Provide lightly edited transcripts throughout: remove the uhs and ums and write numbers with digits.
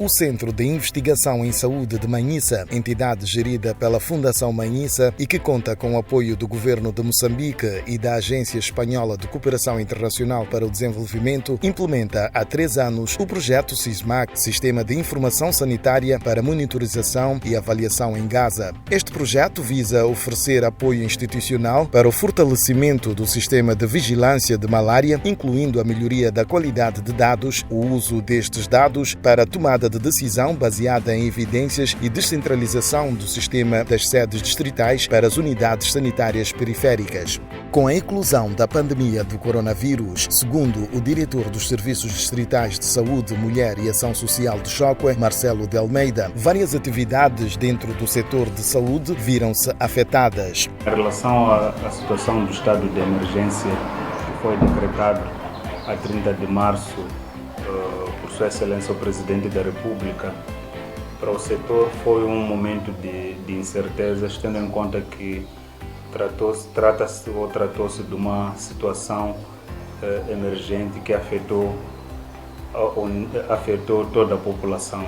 O Centro de Investigação em Saúde de Manhissa, entidade gerida pela Fundação Manhissa e que conta com o apoio do Governo de Moçambique e da Agência Espanhola de Cooperação Internacional para o Desenvolvimento, implementa há 3 anos o projeto SISMAG, Sistema de Informação Sanitária para Monitorização e Avaliação em Gaza. Este projeto visa oferecer apoio institucional para o fortalecimento do sistema de vigilância de malária, incluindo a melhoria da qualidade de dados, o uso destes dados para a tomada de decisão baseada em evidências e descentralização do sistema das sedes distritais para as unidades sanitárias periféricas. Com a eclosão da pandemia do coronavírus, segundo o diretor dos Serviços Distritais de Saúde, Mulher e Ação Social de Choque, Marcelo de Almeida, várias atividades dentro do setor de saúde viram-se afetadas. Em relação à situação do estado de emergência que foi decretado a 30 de março por Sua Excelência o Presidente da República, para o setor foi um momento de incertezas, tendo em conta que tratou-se de uma situação emergente que afetou toda a população,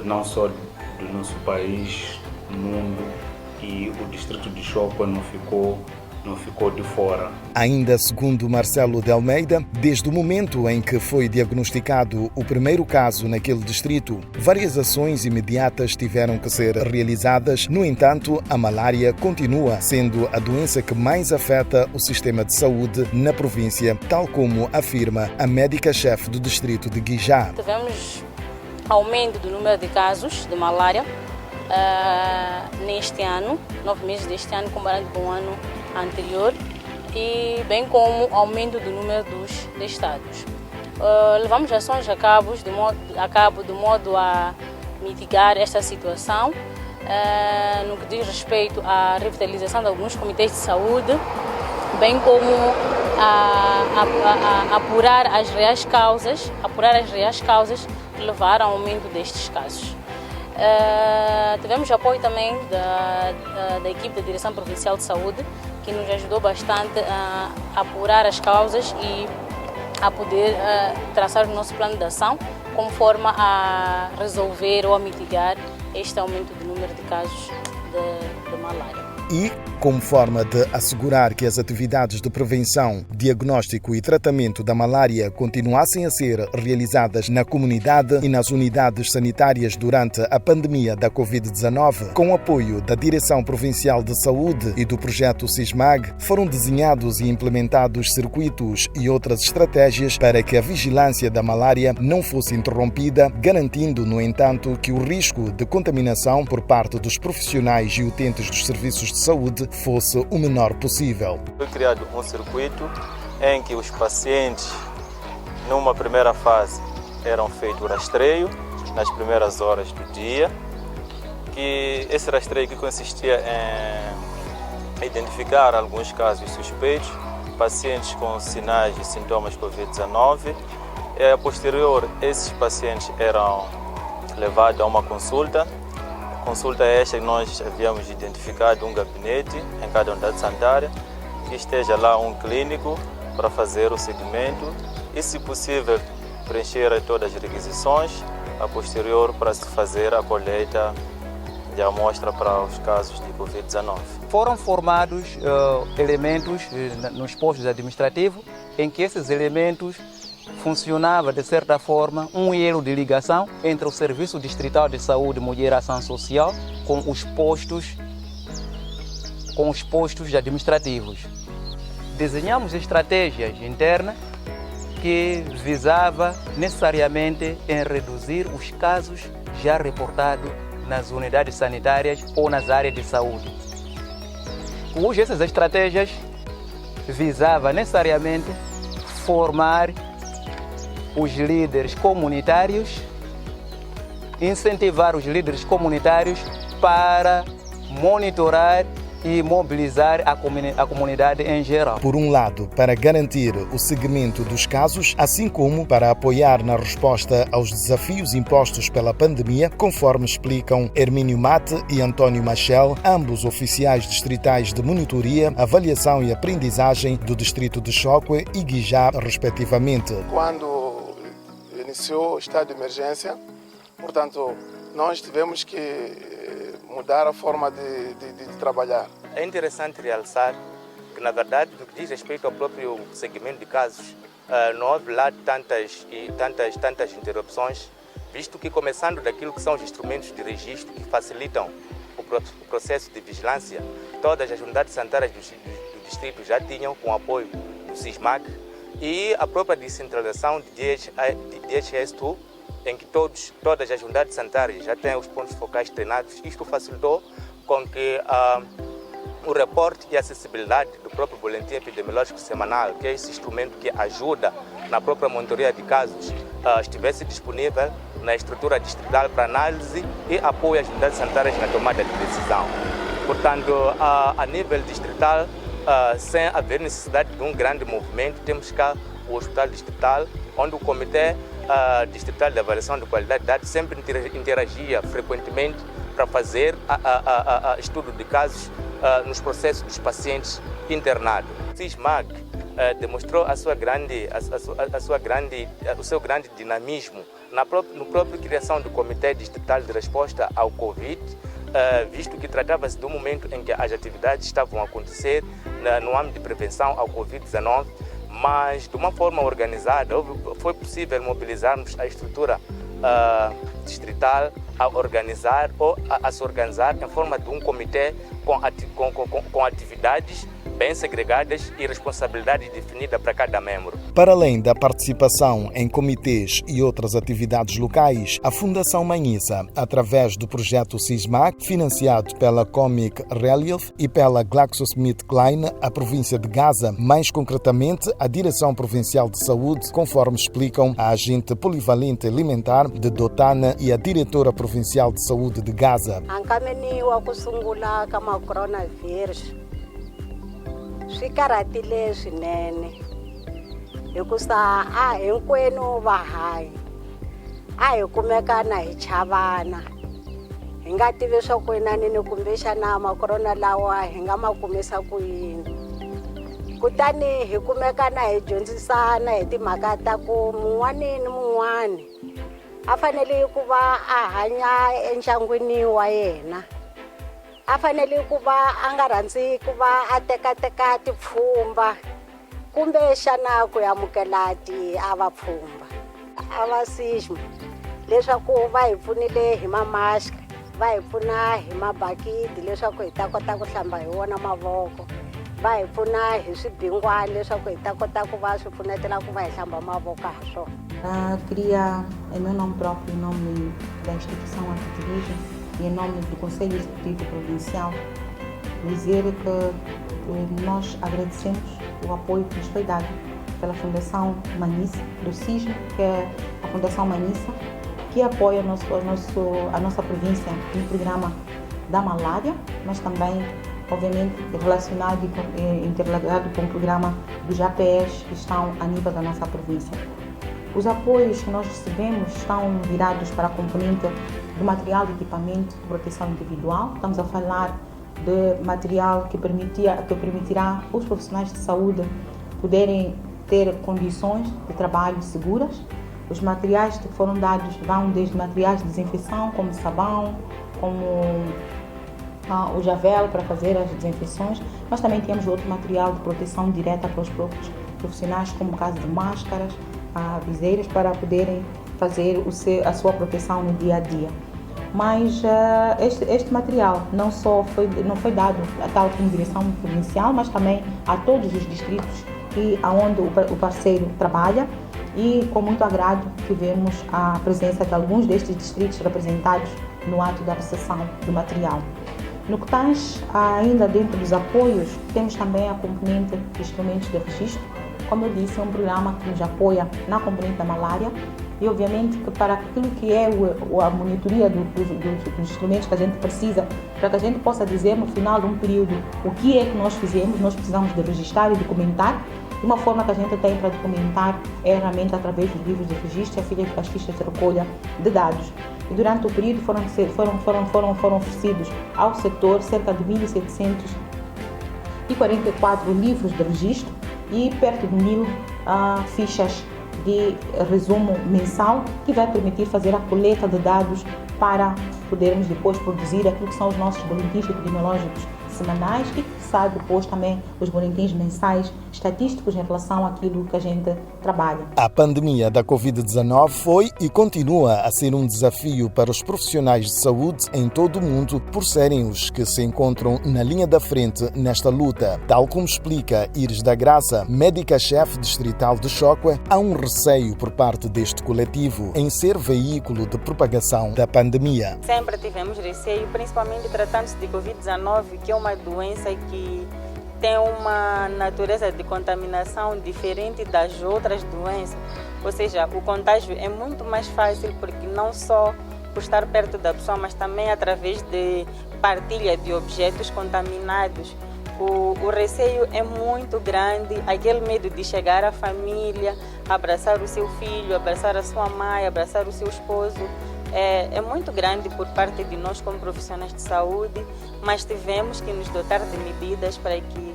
não só do nosso país, do mundo, e o distrito de Choque não ficou de fora. Ainda segundo Marcelo de Almeida, desde o momento em que foi diagnosticado o primeiro caso naquele distrito, várias ações imediatas tiveram que ser realizadas. No entanto, a malária continua sendo a doença que mais afeta o sistema de saúde na província, tal como afirma a médica-chefe do distrito de Guijá. Tivemos aumento do número de casos de malária neste ano, 9 meses deste ano, comparado com o ano anterior, e bem como aumento do número dos testados. Levamos ações a cabo de modo a mitigar esta situação, no que diz respeito à revitalização de alguns comitês de saúde, bem como a apurar as reais causas que levaram ao aumento destes casos. Tivemos apoio também da equipe da Direção Provincial de Saúde, que nos ajudou bastante a apurar as causas e a poder traçar o nosso plano de ação como forma a resolver ou a mitigar este aumento do número de casos de malária. E, como forma de assegurar que as atividades de prevenção, diagnóstico e tratamento da malária continuassem a ser realizadas na comunidade e nas unidades sanitárias durante a pandemia da Covid-19, com o apoio da Direção Provincial de Saúde e do projeto SISMAG, foram desenhados e implementados circuitos e outras estratégias para que a vigilância da malária não fosse interrompida, garantindo, no entanto, que o risco de contaminação por parte dos profissionais e utentes dos serviços de saúde fosse o menor possível. Foi criado um circuito em que os pacientes, numa primeira fase, eram feito rastreio nas primeiras horas do dia, que esse rastreio que consistia em identificar alguns casos suspeitos, pacientes com sinais e sintomas Covid-19. A posterior, esses pacientes eram levados a uma consulta. Consulta esta que nós havíamos identificado um gabinete em cada unidade sanitária, que esteja lá um clínico para fazer o seguimento e, se possível, preencher todas as requisições, a posterior para se fazer a colheita de amostra para os casos de Covid-19. Foram formados elementos nos postos administrativos em que esses elementos funcionava, de certa forma, um elo de ligação entre o Serviço Distrital de Saúde, Mulher e Ação Social com os postos administrativos. Desenhamos estratégias internas que visava necessariamente em reduzir os casos já reportados nas unidades sanitárias ou nas áreas de saúde. Hoje essas estratégias visava necessariamente formar os líderes comunitários, incentivar os líderes comunitários para monitorar e mobilizar a comunidade em geral. Por um lado, para garantir o seguimento dos casos, assim como para apoiar na resposta aos desafios impostos pela pandemia, conforme explicam Hermínio Mate e António Machel, ambos oficiais distritais de monitoria, avaliação e aprendizagem do distrito de Choque e Guijá, respectivamente. Quando iniciou o estado de emergência, Portanto, nós tivemos que mudar a forma de trabalhar. É interessante realçar que, na verdade, no que diz respeito ao próprio segmento de casos, não houve lá tantas interrupções, visto que, começando daquilo que são os instrumentos de registro que facilitam o processo de vigilância, todas as unidades sanitárias do distrito já tinham, com o apoio do SISMAC, e a própria descentralização de DHS2, em que todas as unidades sanitárias já têm os pontos focais treinados. Isto facilitou com que o reporte e a acessibilidade do próprio boletim epidemiológico semanal, que é esse instrumento que ajuda na própria monitoria de casos, estivesse disponível na estrutura distrital para análise e apoio às unidades sanitárias na tomada de decisão. Portanto, a nível distrital, sem haver necessidade de um grande movimento, temos cá o Hospital Distrital, onde o Comitê Distrital de Avaliação de Qualidade de Dados sempre interagia frequentemente para fazer estudo de casos nos processos dos pacientes internados. O SISMAC demonstrou o seu grande dinamismo no próprio criação do Comitê Distrital de Resposta ao Covid, visto que tratava-se de um momento em que as atividades estavam a acontecer no âmbito de prevenção ao Covid-19, mas de uma forma organizada. Foi possível mobilizarmos a estrutura distrital a organizar ou a se organizar em forma de um comitê com atividades bem segregadas e responsabilidade definida para cada membro. Para além da participação em comitês e outras atividades locais, a Fundação Manhissa, através do projeto SISMAC, financiado pela Comic Relief e pela GlaxoSmithKline, a província de Gaza, mais concretamente a Direção Provincial de Saúde, conforme explicam a agente polivalente alimentar de Dotana e a diretora provincial de saúde de Gaza. Swi karhatile swinene hikusa hinkwenu vahayi hi kumeka na hi chavana hi nga tivi swa ku inanini kumbexana makorona lawa hi nga ma kumisa ku yini, kutani hi kumeka na hi dyondzisana hi timhaka ta ku mun'wani ni mun'wani a fanele ku va a hanya endyangwini wa yena, a fanele ku va a nga rhandzi ku va a tekateka tipfhumba kumbe xana ku amukela vapfhumba. A va SISMA leswaku va hi pfunile hi mamask, va hi pfuna hi mabakiti leswaku hi ta kota ku hlamba hi wona mavoko, va hi pfuna hi swibingwana leswaku hi ta kota ku va swi pfunetela ku va hi hlamba mavoko ha swona. Queria, em meu nome próprio, em nome da instituição a que dirijo, e em nome do Conselho Executivo Provincial, dizer que nós agradecemos o apoio que nos foi dado pela Fundação Manhissa, do SISMA, que é a Fundação Manhissa, que apoia a nossa província no programa da malária, mas também, obviamente, relacionado e interligado com o programa dos APS que estão a nível da nossa província. Os apoios que nós recebemos estão virados para a componente do material de equipamento de proteção individual. Estamos a falar de material que permitirá os profissionais de saúde poderem ter condições de trabalho seguras. Os materiais que foram dados vão desde materiais de desinfecção, como sabão, como o javel para fazer as desinfecções, mas também temos outro material de proteção direta para os próprios profissionais, como o caso de máscaras, viseiras, para poderem fazer a sua proteção no dia a dia. Mas este material não foi dado a tal como direção provincial, mas também a todos os distritos onde o parceiro trabalha, e com muito agrado tivemos a presença de alguns destes distritos representados no ato da recepção do material. No que tange ainda dentro dos apoios, temos também a componente de instrumentos de registro. Como eu disse, é um programa que nos apoia na componente da malária, e obviamente que para aquilo que é a monitoria dos instrumentos que a gente precisa, para que a gente possa dizer no final de um período o que é que nós fizemos, nós precisamos de registrar e documentar. Uma forma que a gente tem para documentar é realmente através dos livros de registro e as fichas de recolha de dados. E durante o período foram oferecidos ao setor cerca de 1.744 livros de registro e perto de 1.000 fichas de resumo mensal que vai permitir fazer a coleta de dados para podermos depois produzir aquilo que são os nossos boletins epidemiológicos semanais e, quiçá, depois também os boletins mensais estatísticos em relação àquilo que a gente trabalha. A pandemia da Covid-19 foi e continua a ser um desafio para os profissionais de saúde em todo o mundo por serem os que se encontram na linha da frente nesta luta. Tal como explica Iris da Graça, médica-chefe distrital de Chocwe, há um receio por parte deste coletivo em ser veículo de propagação da pandemia. Sempre tivemos receio, principalmente tratando-se de Covid-19, que é uma doença que tem uma natureza de contaminação diferente das outras doenças. Ou seja, o contágio é muito mais fácil porque não só por estar perto da pessoa, mas também através de partilha de objetos contaminados. O receio é muito grande, aquele medo de chegar à família, abraçar o seu filho, abraçar a sua mãe, abraçar o seu esposo. É muito grande por parte de nós como profissionais de saúde, mas tivemos que nos dotar de medidas para que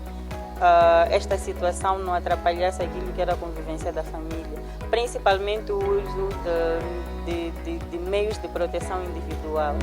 esta situação não atrapalhasse aquilo que era a convivência da família, principalmente o uso de meios de proteção individual.